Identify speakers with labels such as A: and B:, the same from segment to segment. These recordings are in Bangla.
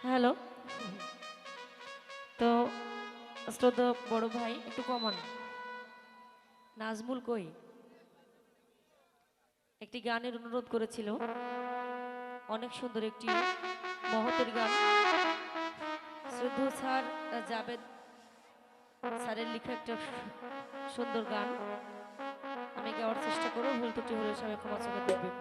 A: হ্যালো। তো শ্রদ্ধা বড় ভাই একটু কমান। নাজমুল কই? একটি গানের অনুরোধ করেছিল, অনেক সুন্দর একটি মহতের গান। শ্রদ্ধা স্যার জাবেদ স্যারের লেখা একটা সুন্দর গান। আমি গাওয়ার চেষ্টা করব, ভুল ত্রুটি হলে সবাই ক্ষমা চোখে দেখবেন।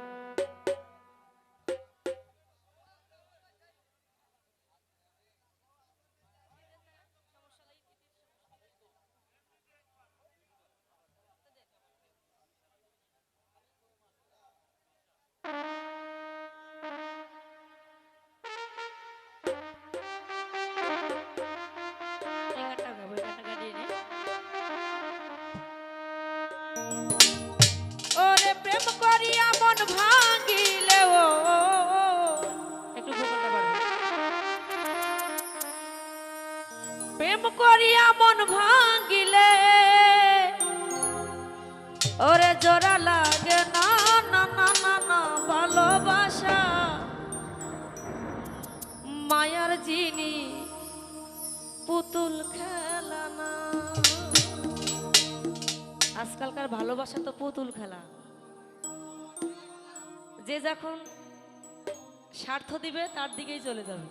A: এই গানটা গাবো, এই গানটা গাইয়ে নে। ওরে প্রেম করিয়া মন ভাঙিলে ও, একটু ভোকালটা বাড়বে। প্রেম করিয়া মন ভাঙিলে ওরে জোড়া লাগে না, না না না না ভালোবাসা মায়ার জিনি পুতুল খেলা না। আজকালকার ভালোবাসা তো পুতুল খেলা। যে যখন স্বার্থ দিবে তার দিকেই চলে যাবে,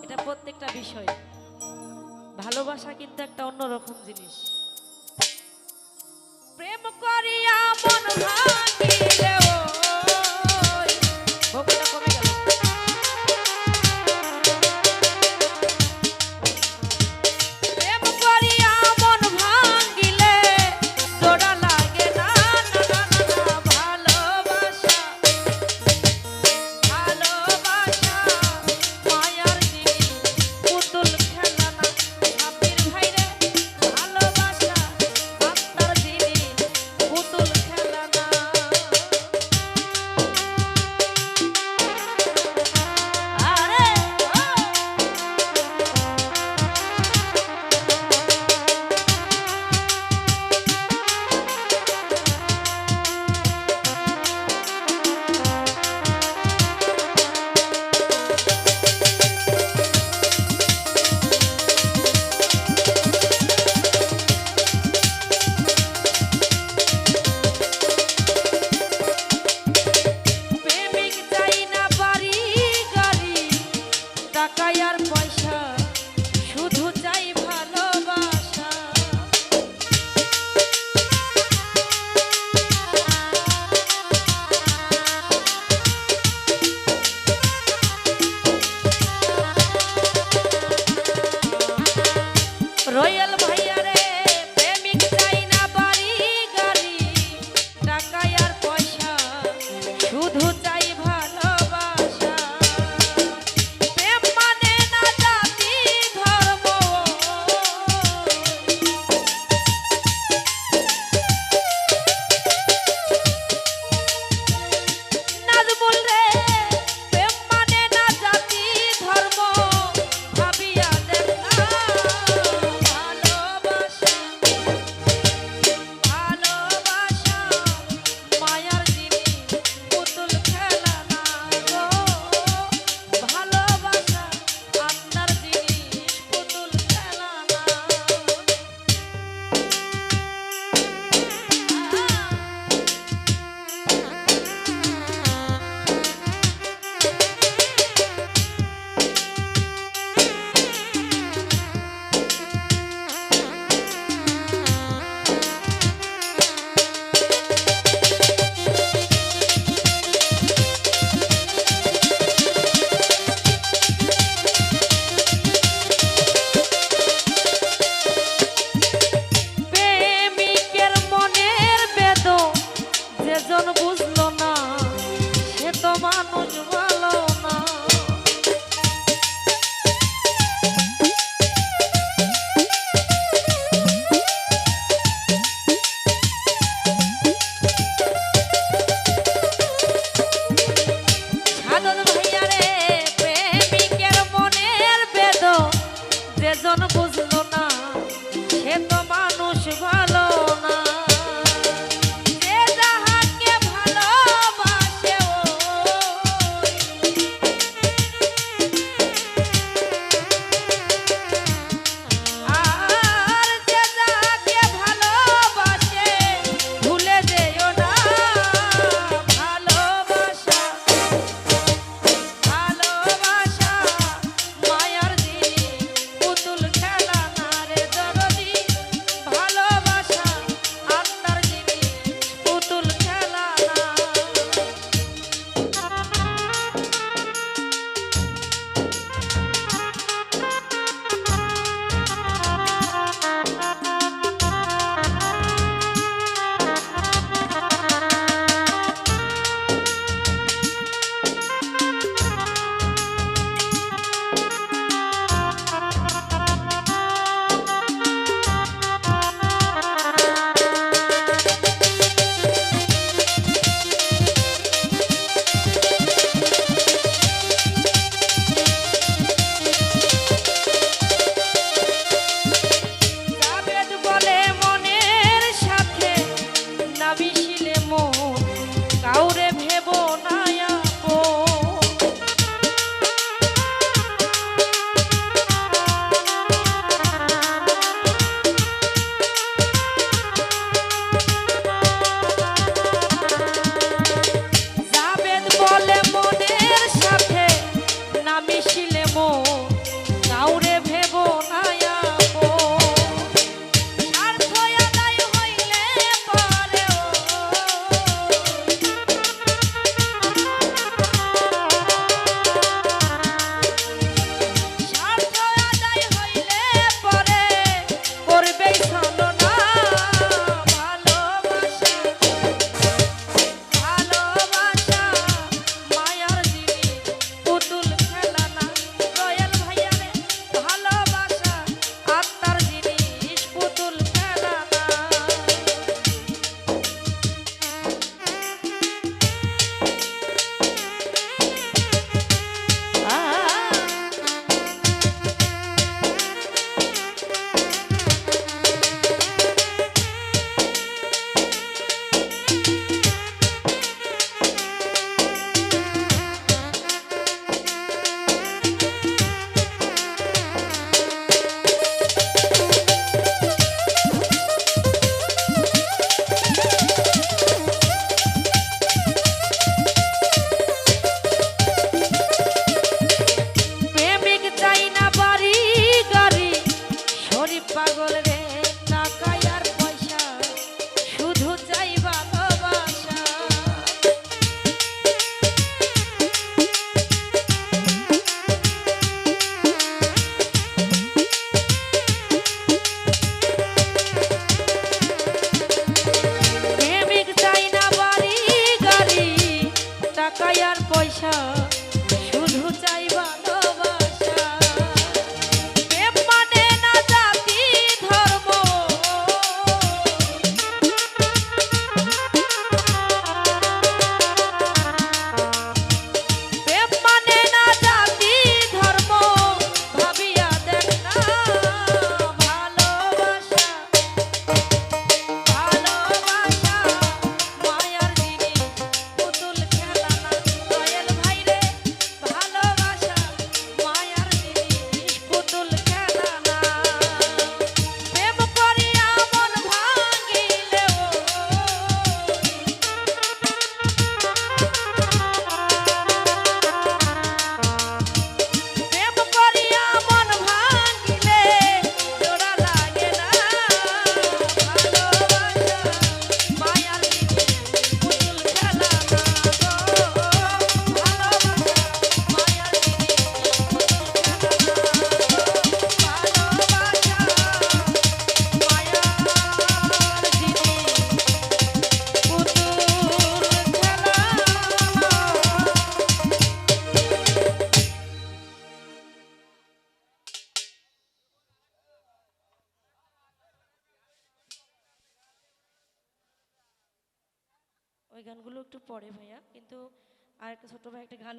A: এটা প্রত্যেকটা বিষয়। ভালোবাসা কিন্তু একটা অন্যরকম জিনিস। প্রেম করিয়া মন ভাঙিলে ওই ভোগটা কমে গেল। প্রেম করিয়া মন ভাঙিলে জোড়া লাগে না, না না না না ভালোবাসা, ভালোবাসা মায়ার জিনিস পুতুল খেলা না। হাবির ভাইরে ভালোবাসা আত্মার জিনিস পুতুল খেলা না। ওই গানগুলো একটু পরে ভাইয়া, কিন্তু আর একটা ছোট ভাই একটা গানের